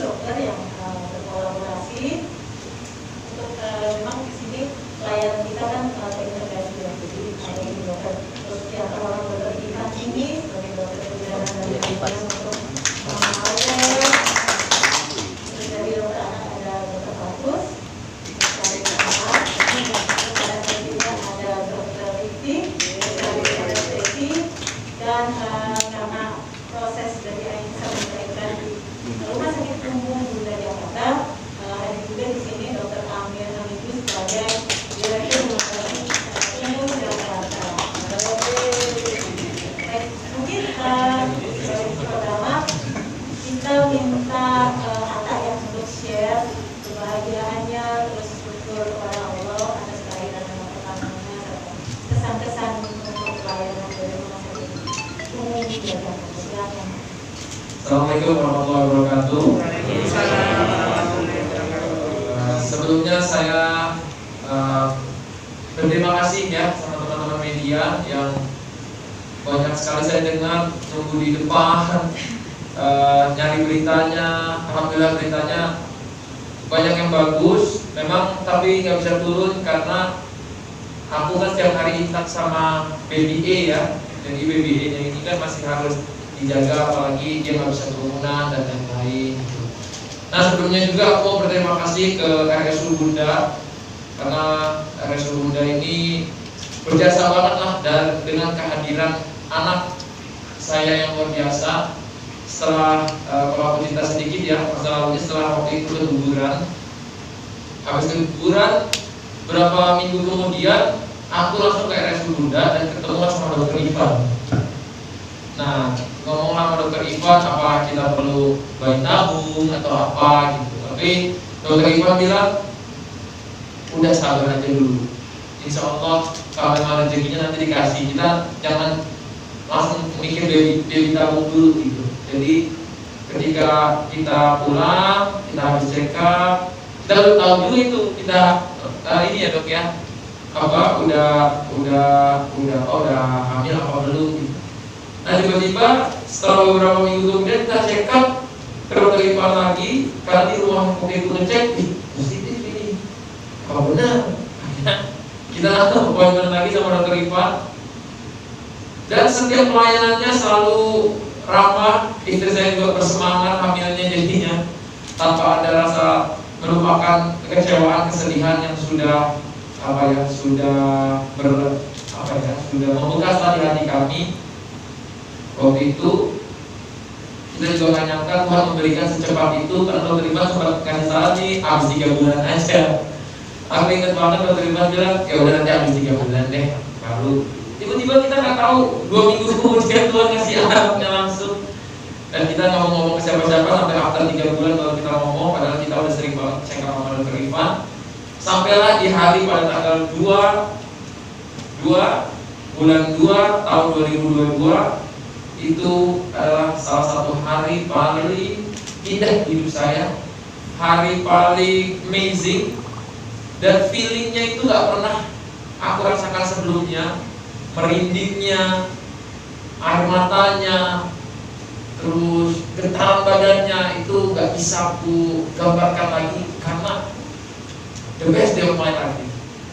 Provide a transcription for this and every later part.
dokter yang berkolaborasi untuk memang di sini pelayanan kita kan terintegrasi ya, jadi ada ini dokter terus yang orang dokter ikan ini sebagai dokter perjalanan dari ikan untuk mengawal, terus dari dokter anak ada dokter bagus dari anak, terus ada juga ada dokter Riti dari anestesi dan karena proses dari Aisyah melahirkan di rumah sakit umum Bunda Jakarta, ada juga di sini Dr. Amir Hamidus sebagai Direktur Rumah Sakit Umum Jakarta. Mungkin pertama kita minta Atta yang untuk share kebahagiaannya, terus syukur kepada Allah atas kehadiran anak pertamanya, kesan-kesan untuk pelayanan dari rumah sakit umum Jakarta. Silakan. Assalamualaikum warahmatullahi wabarakatuh. Sebelumnya saya berterima kasih ya sama teman-teman media yang banyak sekali saya dengar tunggu di depan nyari beritanya. Alhamdulillah beritanya banyak yang bagus memang, tapi nggak bisa turun karena aku kan setiap hari intak sama BBA ya. Jadi BBA nya ini kan masih harus dijaga, apalagi dia nggak bisa kerumunan dan lain-lain. Nah sebelumnya juga aku mau berterima kasih ke RSU Bunda karena RSU Bunda ini berjasa banget lah dan dengan kehadiran anak saya yang luar biasa. Setelah kalau aku cerita sedikit ya masa lalunya, setelah waktu itu keguguran, habis keguguran berapa minggu kemudian aku langsung ke RSU Bunda dan ketemu sama dokter Ivan. Nah, ngomong sama dokter Ivan apa kita perlu bayi tabung atau apa gitu. Tapi dokter Ivan bilang udah sabar aja dulu. Insya Allah kalau memang rezekinya nanti dikasih. Kita jangan langsung mikir baby tabung dulu gitu. Jadi ketika kita pulang, kita habis check up, kita udah tahu dulu itu kita ini ya dok ya, apa udah hamil apa belum gitu. Nah tiba-tiba setelah beberapa minggu kemudian kita check up ke dokter Ivan lagi karena di rumah waktu itu ngecek positif ini. Apa benar? Kita langsung appointment lagi sama dokter Ivan dan setiap pelayanannya selalu ramah. Istri saya juga bersemangat hamilnya jadinya tanpa ada rasa melupakan kekecewaan, kesedihan yang sudah sudah membekas di hati kami. Waktu itu kita juga gak nyangka Tuhan memberikan secepat itu karena dokter Ivan sempat kasih saran nih habis 3 bulan aja. Aku ingat banget dokter Ivan bilang ya udah nanti habis 3 bulan deh baru. Tiba-tiba kita nggak tahu 2 minggu kemudian Tuhan ngasih anaknya langsung. Dan kita nggak mau ngomong ke siapa-siapa sampai after 3 bulan kalau kita ngomong, padahal kita udah sering banget check up sama dokter Ivan. Sampailah di hari pada tanggal 2 bulan 2 tahun 2022 itu adalah salah satu hari paling indah hidup saya, hari paling amazing, dan feelingnya itu nggak pernah aku rasakan sebelumnya. Merindingnya, air matanya, terus getaran badannya itu nggak bisa aku gambarkan lagi karena the best day of my life.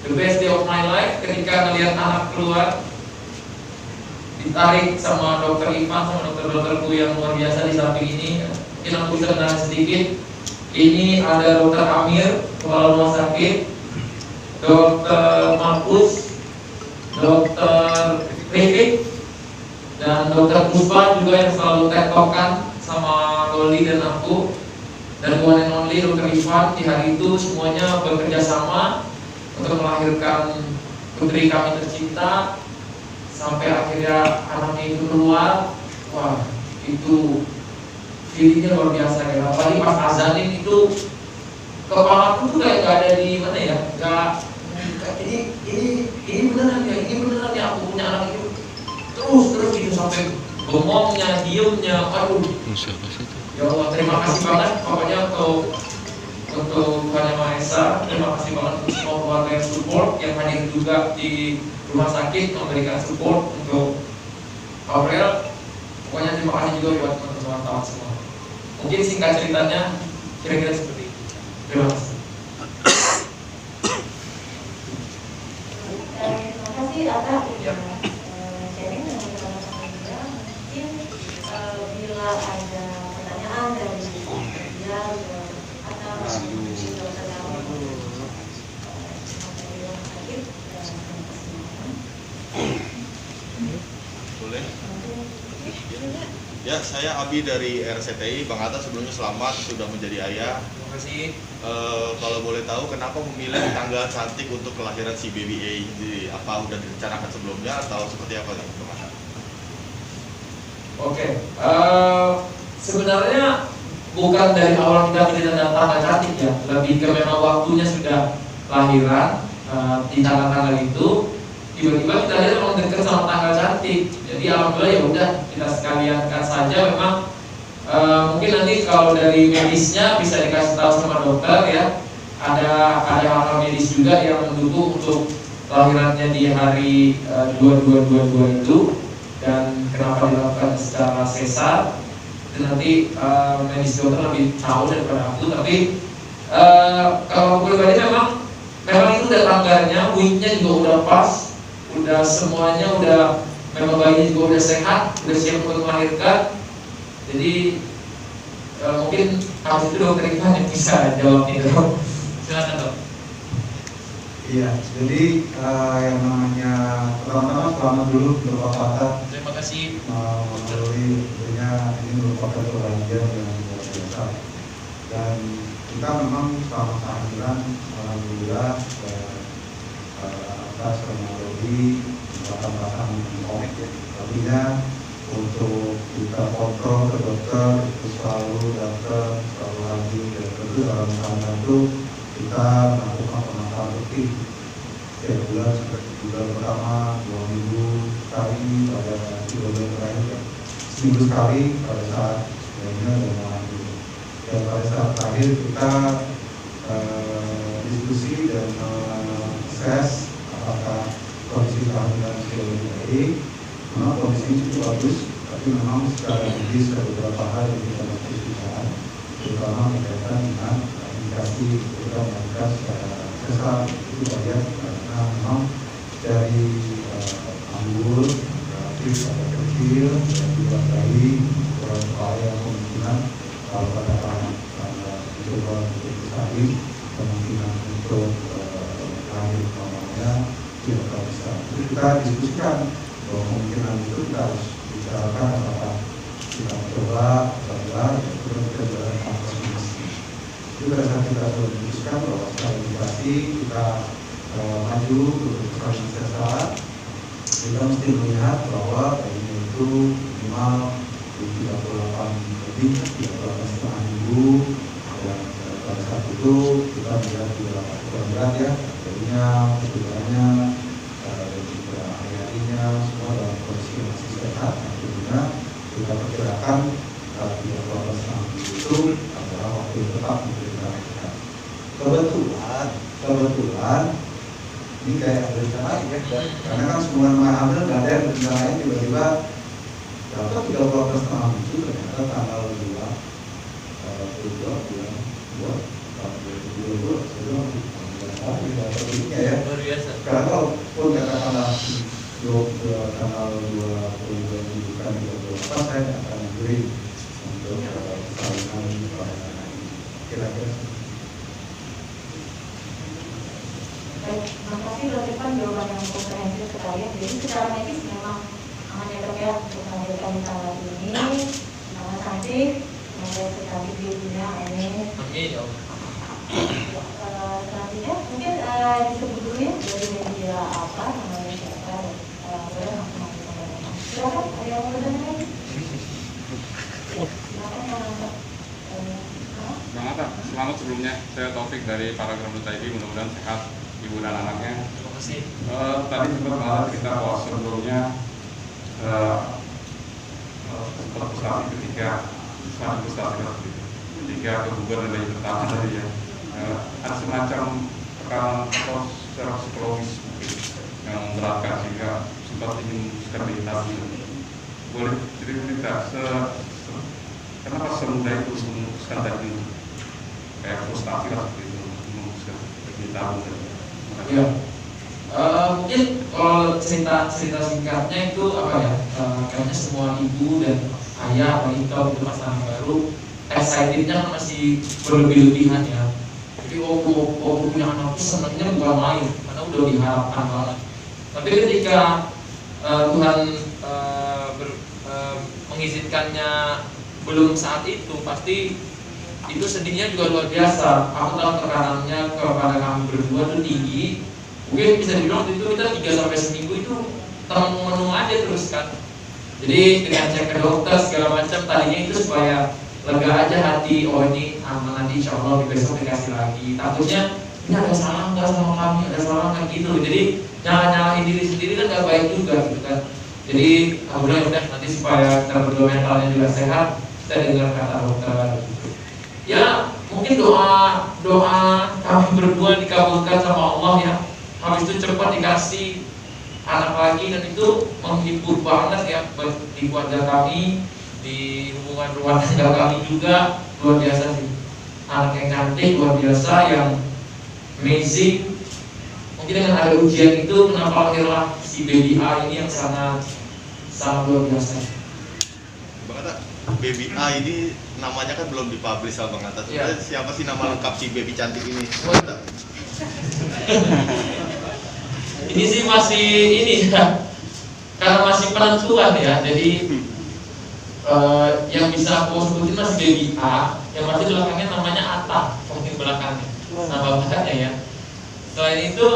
The best day of my life ketika ngelihat anak keluar, ditarik sama dokter Ivan, sama dokter-dokterku yang luar biasa di samping ini. Mungkin aku bisa kenal sedikit. Ini ada dokter Amir, kepala rumah sakit, dokter Markus, dokter Rifik, dan dokter Puspa juga yang selalu tektokan sama Loli dan aku. Dan one and only dokter Ivan di hari itu semuanya bekerja sama untuk melahirkan putri kami tercinta. Sampai akhirnya anaknya itu keluar, wah itu feelingnya luar biasa ya. Apalagi pas azanin itu kepala aku tuh kayak gak ada di mana ya, ini beneran ya aku punya anak itu terus gitu sampai bengongnya, diemnya, aduh. Ya Allah terima kasih banget pokoknya untuk Tuhan Yang Maha Esa. Terima kasih banget untuk semua keluarga yang support, yang hadir juga di rumah sakit memberikan support untuk Aurel. Pokoknya terima kasih juga buat teman-teman wartawan semua. Mungkin singkat ceritanya Kira-kira seperti itu. Terima kasih. Terima kasih atas Ya. sharing dengan teman-teman juga. Mungkin bila ada pertanyaan dari dia atau mungkin dokter kami sakit Boleh? Ya, saya Abi dari RCTI. Bang Atta sebelumnya selamat sudah menjadi ayah. Terima kasih. Kalau boleh tahu kenapa memilih tanggal cantik untuk kelahiran si baby A? Apa udah direncanakan sebelumnya atau seperti apa nih, Bang Atta? Oke, sebenarnya bukan dari awal kita tentang tanggal cantik ya, lebih ke memang waktunya sudah lahiran di tanggal-tanggal itu. Tiba-tiba kita lihat memang dekat sama tanggal cantik, jadi alhamdulillah ya udah kita sekaliankan saja. Memang mungkin nanti kalau dari medisnya bisa dikasih tahu sama dokter ya, ada hal-hal medis juga yang mendukung untuk lahirannya di hari 2222 itu, dan kenapa dilakukan secara sesar itu nanti medis dokter lebih tahu daripada aku. Tapi kalau pribadi memang itu udah tanggalnya, weeknya juga udah pas, udah semuanya udah, memang bayinya juga udah sehat, udah siap untuk melahirkan. Jadi mungkin habis itu dokter Ivan yang bisa jawab itu. Silakan dok. Iya, jadi yang namanya pertama-tama selamat dulu untuk Bapak Atta. Terima kasih. Melalui tentunya ini merupakan kebahagiaan yang luar biasa. Dan kita memang selama kehamilan alhamdulillah atas teknologi belakang komik ya. Artinya untuk kita kontrol ke dokter itu selalu datang, selalu hadir, dan tentu dalam kehamilan itu kita melakukan pemantauan rutin setiap bulan seperti bulan pertama 2 minggu sekali, pada 3 bulan terakhir ya, seminggu sekali pada saat bayinya dan lahir. Dan pada saat terakhir kita diskusi dan assess apakah kondisi kehamilan sudah lebih baik. Memang kondisinya cukup bagus, tapi memang secara medis ada beberapa hal yang kita diskusikan, terutama berkaitan dengan indikasi kita melakukan secara sesar itu banyak, karena memang dari ambul relatif agak kecil dan juga bayi kurang upaya kemungkinan kalau katakan mencoba untuk bersalin, kemungkinan untuk lahir normalnya tidak terlalu besar. Itu kita diskusikan bahwa kemungkinan itu kita harus bicarakan apakah kita mencoba atau enggak, itu kita jalan tanpa solusi. Itu pada saat kita sudah memutuskan bahwa secara indikasi kita maju untuk persalinan sesar, kita mesti melihat bahwa bayinya itu minimal 38 lebih, 38,5 minggu, dan pada saat itu kita melihat juga kurang berat ya, bayinya, pertumbuhannya, dan juga ayahnya semua dalam kondisi yang masih sehat. Tentunya kita perkirakan 38,5 minggu itu adalah waktu yang tepat untuk kita lakukan. Kebetulan ini kayak ada rencana ya, karena kan semua nama hamil nggak ada yang rencanain, tiba-tiba dapat 38,5 minggu, ternyata tanggal 2 bulan 2 tahun 2022 sudah ya. Luar biasa. Karena kalaupun katakanlah tanggal 22 bukan 28, saya akan memberi untuk persalinan pelayanan ini. Kira-kira. Baik, terima kasih Dr. Ivan jawaban yang komprehensif sekali. Jadi secara medis memang aman ya dok ya untuk melahirkan di tanggal ini. Nama cantik, semoga secantik di dunia ini. Amin ya Allah. Selanjutnya mungkin disebut dulu ya dari media apa, namanya siapa, boleh langsung masuk ke dalam. Silakan, ada yang mau bertanya lagi? Silakan Bang Atta, selamat sebelumnya. Saya Taufik dari Paragraf TV. Mudah-mudahan sehat ibu dan anaknya. Terima kasih. Tadi sempat banget kita bahwa sebelumnya sempat besar ketika keguguran dari pertama tadi ya, ada semacam tekanan secara psikologis mungkin yang memberatkan sehingga sempat ingin sterilitas. Boleh jadi kita kenapa semudah itu memutuskan tadi kayak frustasi lah seperti itu memutuskan lebih tahu dan Ya. Mungkin kalau cerita singkatnya itu apa ya? Kayaknya semua ibu dan ayah apalagi kalau itu pasangan baru excitednya kan masih berlebih-lebihan ya. Jadi waktu punya anak itu senangnya bukan main karena udah diharapkan banget. Tapi ketika Tuhan mengizinkannya belum saat itu, pasti itu sedihnya juga luar biasa. Aku tahu tekanannya kepada kami berdua itu tinggi. Mungkin bisa dibilang itu kita 3 sampai seminggu itu menu aja terus kan. Jadi dengan cek ke dokter segala macam tadinya itu supaya lega aja hati, oh ini aman, nanti insya Allah besok dikasih lagi. Takutnya ini ada salah nggak sama kami, ada salah nggak gitu. Jadi nyalahin diri sendiri kan nggak baik juga gitu kan. Jadi alhamdulillah udah nanti supaya kita berdua mentalnya juga sehat, kita dengar kata dokter. Ya mungkin doa kami berdua dikabulkan sama Allah ya. Habis itu cepat dikasih anak lagi dan itu menghibur banget ya di keluarga kami, di hubungan rumah tangga kami juga luar biasa sih. Anak yang cantik luar biasa, yang amazing. Mungkin dengan ada ujian itu kenapa lahirlah si baby A ini yang sangat luar biasa. Bang Atta, baby A ini namanya kan belum dipublish sama Bang Atta. Sebenarnya siapa sih nama lengkap si baby cantik ini? Bang Atta? Ini sih masih ini ya, karena masih penentuan ya. Jadi yang bisa aku sebutin masih baby A, yang masih belakangnya namanya Atta, mungkin belakangnya nama belakangnya ya. Selain itu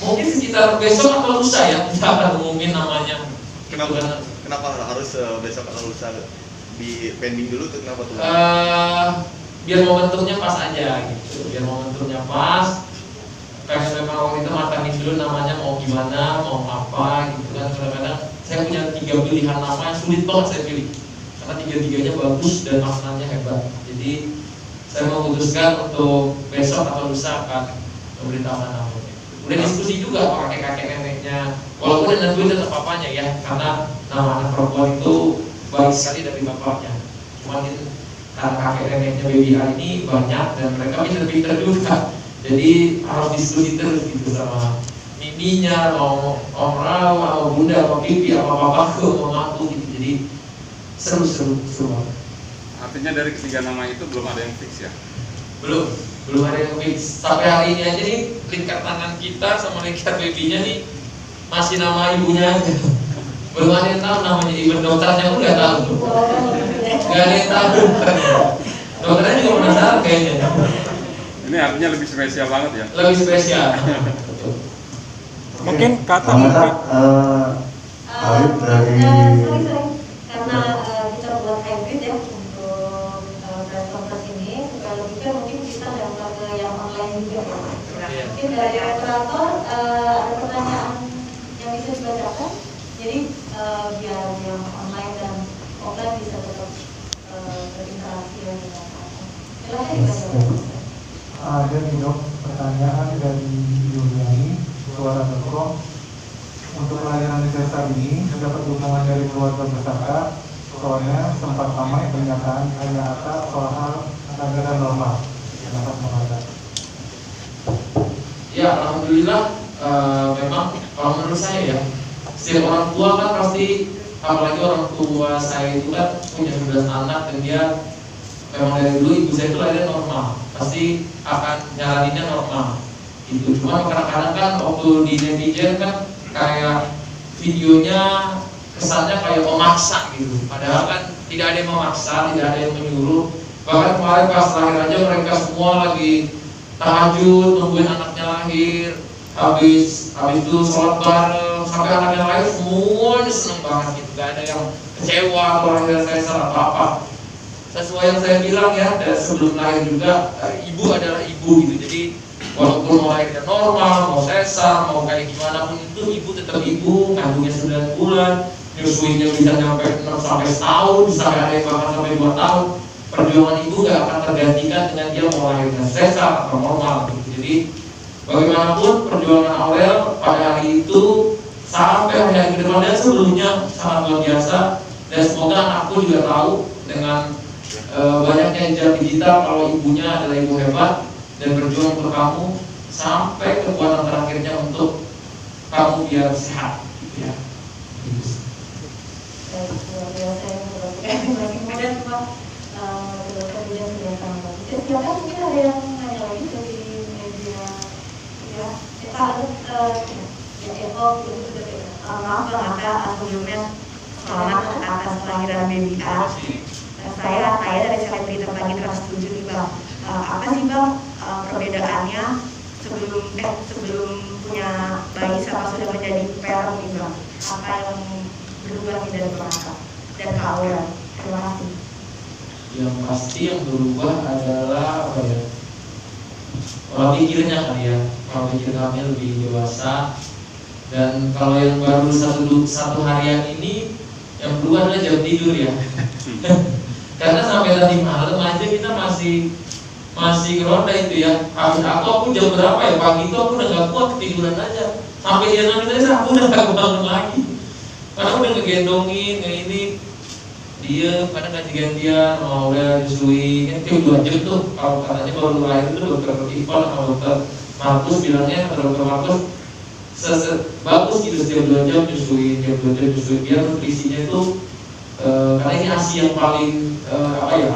mungkin sekitar besok atau lusa ya kita akan umumin namanya. Kenapa harus besok atau lusa? Di pending dulu tuh kenapa tuh? Biar momentumnya pas aja gitu, biar momentumnya pas. Kayak memang waktu itu matangin dulu namanya mau gimana, mau apa gitu kan. Kadang-kadang saya punya 3 pilihan nama yang sulit banget saya pilih karena 3-3-nya bagus dan maknanya hebat. Jadi saya memutuskan untuk besok atau lusa akan memberitahukan namanya. Udah diskusi juga sama kakek neneknya, walaupun nentuin tetap papanya ya, karena nama anak perempuan itu baik sekali dari bapaknya. Cuman karena kakek neneknya baby A ini banyak dan mereka pinter-pinter juga. Jadi harus diskusi terus gitu sama miminya, mau om rawa, mau bunda, mau pipi, apa papaku, mau mamaku gitu. Jadi seru. artinya dari ketiga nama itu belum ada yang fix ya? Belum ada yang fix. Sampai hari ini aja nih lingkar tangan kita sama lingkar babynya nih masih nama ibunya aja. Belum ada yang tahu namanya, even dokternya pun nggak tahu. Nggak ada yang tahu. Dokternya juga penasaran kayaknya. Ini artinya lebih spesial banget ya? Lebih spesial. Mungkin kata Arif dari karena kita buat hybrid ya untuk press conference ini supaya lebih fair, mungkin kita daftar ke yang online juga ya. Mungkin dari operator ada pertanyaan yang bisa dibacakan, jadi biar yang online dan offline bisa tetap berinteraksi dengan apa. Silahkan dibacakan. ada nih dok pertanyaan dari Yuliani Suara.com. Untuk pelayanan sesar ini mendapat dukungan dari keluarga peserta, soalnya sempat ramai pernyataan Ayah Atta soal hal anggaran normal. Dapat mengatakan. Ya alhamdulillah, memang kalau menurut saya ya, setiap orang tua kan pasti, apalagi orang tua saya itu kan punya 11 anak dan dia memang dari dulu ibu saya itu lahirnya normal, pasti akan nyaraninnya normal gitu. Cuma kadang-kadang kan waktu di netizen kan kayak videonya kesannya kayak memaksa gitu, padahal kan tidak ada yang memaksa, tidak ada yang menyuruh. Bahkan kemarin pas lahir aja mereka semua lagi tahajud nungguin anaknya lahir, habis itu sholat bareng sampai anaknya lahir semuanya seneng banget gitu, gak ada yang kecewa atau lahir sesar atau apa. Sesuai yang saya bilang ya, dan sebelum lahir juga ibu adalah ibu gitu. Jadi walaupun mau lahirnya normal, mau sesar, mau kayak gimana pun itu ibu tetap ibu. Kandungnya 9 bulan, nyusuinnya bisa nyampe 6 sampai setahun, bisa ada yang bahkan sampai 2 tahun. Perjuangan ibu gak akan tergantikan dengan dia mau lahirnya sesar atau normal gitu. Jadi bagaimanapun perjuangan Aurel pada hari itu sampai hari kedepannya sebelumnya sangat luar biasa. Dan semoga anakku juga tahu dengan banyaknya jejak digital kalau ibunya adalah ibu hebat dan berjuang untuk kamu sampai kekuatan terakhirnya untuk kamu biar sehat, ya. Baik, luar biasa ya, kemudian Pak, kemudian sudah tambah. Silakan mungkin ada yang nanya lagi dari media, ya, maaf Bang Aka, sebelumnya selamat atas kelahiran baby A. Saya dari selebriti pagi Trans 7 nih Bang. Apa sih Bang perbedaannya sebelum punya bayi sama sudah menjadi parent nih Bang? Apa yang berubah nih dari Bang Aka dan Kak Aura? Terima kasih. Yang pasti yang berubah adalah apa ya? Pola pikirnya kali ya. Pola pikir kami lebih dewasa. Dan kalau yang baru satu harian ini yang berubah adalah jam tidur ya. Karena sampai tadi malam aja kita masih ngeronda itu ya. Habis aku jam berapa ya, pagi itu aku udah gak kuat ketiduran aja. Sampai dia nangis aja aku udah gak bangun lagi. Karena udah ngegendongin, ini dia kadang ganti-gantian, udah disuruhin, kan itu 2 jam tuh. Kalau katanya baru lahir itu dokter Ivan sama dokter Markus bilangnya, dokter Markus bagus gitu setiap 2 jam nyusuin, biar nutrisinya itu karena ini ASI yang paling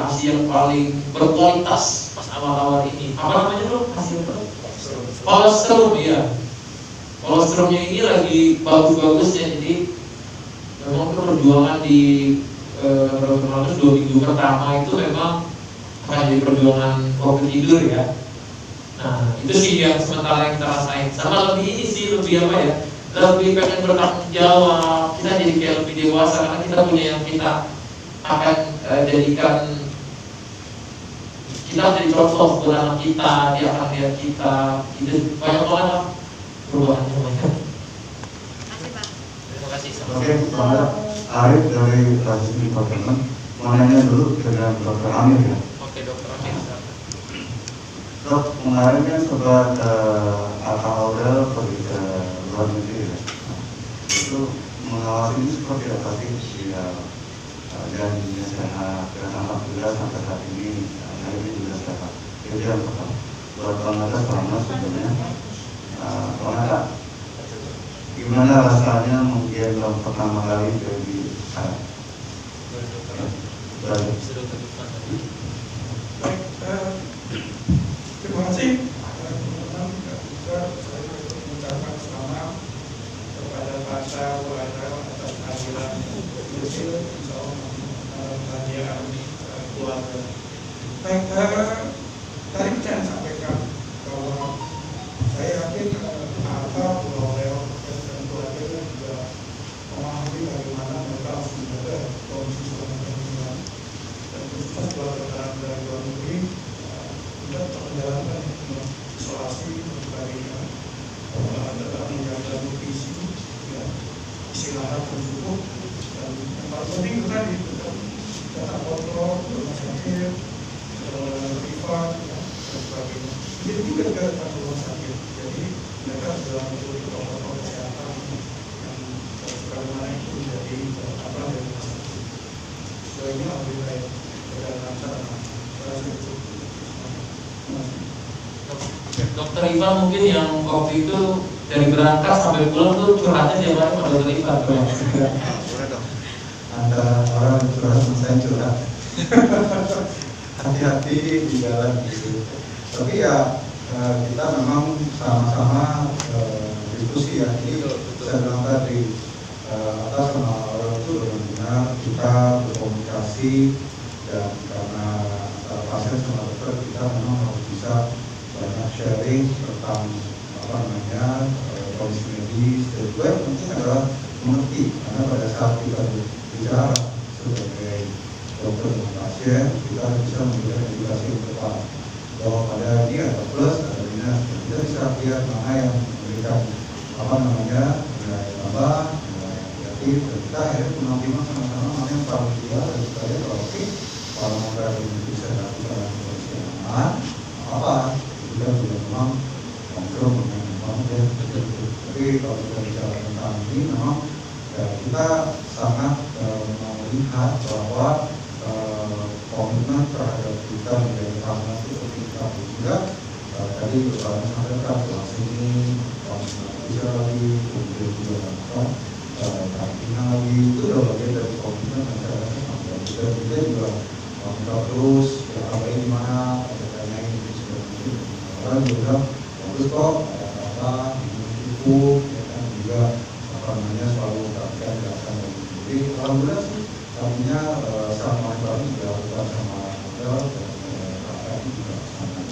ASI yang paling berkualitas pas awal-awal ini. Apa namanya tuh? ASI apa? Kolostrum ya. Kolostrumnya ini lagi bagus-bagusnya, jadi memang perjuangan di Dr. Markus 2 minggu pertama itu memang akan jadi perjuangan waktu tidur ya. Nah, itu sih yang sementara yang kita rasain. Sama lebih ini sih, lebih apa ya? Lebih pengen bertanggung jawab. Kita jadi kayak lebih dewasa karena kita punya yang kita akan jadikan, kita jadi contoh buat anak kita, dia akan lihat kita. Itu banyak banget perubahannya banyak. Terima kasih. Oke, Pak Arif dari Rajin Departemen mau nanya dulu dengan Dr. Amir ya. Oke, Dokter Amir. Dok, kemarin kan sobat Aka Aurel pergi ke luar negeri ya. Itu mengawasi ini seperti apa sih ya, janjinya sehat dan alhamdulillah sampai saat ini akhirnya juga sehat. Itu yang pertama. Buat Bang Aka selamat sebenarnya. Bang Aka, gimana rasanya menggendong pertama kali baby saya? Baik. Terima kasih. Teman-teman juga saya mengucapkan selamat kepada Pasha Warel atas kehadiran kecil, insya Allah kehadiran keluarga. Baik, tadi saya sampaikan bahwa saya yakin Arta, Warel dan keluarga juga memahami bagaimana mereka harus menjaga kondisi keluarga dan khususnya keluarga dari luar negeri tidak menjalankan isolasi dan sebagainya, tetap menjaga nutrisi, ya, istirahat yang cukup, dan yang paling penting itu tadi tetap kontrol rumah sakit, privat, ya, dan sebagainya. Jadi juga datang ke rumah sakit, jadi mereka sudah mengikuti protokol kesehatan yang sebagaimana itu menjadi aturan dari rumah sakit. Sebaiknya lebih baik berjalan lancar. Dokter Ivan mungkin yang waktu itu dari berangkat sampai pulang tuh curhatnya tiap hari sama Dokter Ivan tuh. Boleh dong. Antara orang curhat sama saya curhat. Hati-hati di jalan gitu. Tapi ya kita memang sama-sama diskusi ya. Ini saya bilang tadi atas sama orang itu benar-benar kita berkomunikasi, dan karena pasien sama dokter kita memang harus bisa banyak sharing tentang kondisi medis. Dan juga yang penting adalah mengerti, karena pada saat kita bicara sebagai dokter dan pasien, kita bisa memberikan edukasi yang tepat bahwa pada ini ada plus, ada minus. Kita bisa lihat mana yang memberikan nilai tambah, nilai negatif, dan kita akhirnya menoptimal sama-sama mana yang paling ideal. Dan kita lihat kalau kalau mereka bisa lakukan kondisi yang aman, apa kita juga memang kontrol memang ya. Tapi kalau kita bicara tentang ini memang ya, kita sangat melihat bahwa komitmen kita menjadi tahanan itu kita juga tadi beberapa sampaikan kelas ini bisa lagi kemudian juga karantina lagi itu udah bagian dari komitmen masyarakat dan kita juga minta terus ya apa ini gimana tanya ini seperti orang juga bagus kok ada itu ya kan juga apa namanya selalu perhatikan jelasan dari jadi alhamdulillah sih kaminya sama baru juga bukan sama model dan rakyat juga sangat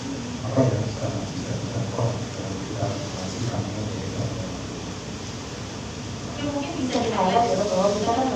apa ya sangat bisa kok dan kita masih kami mungkin bisa di highlight ya bahwa kita kan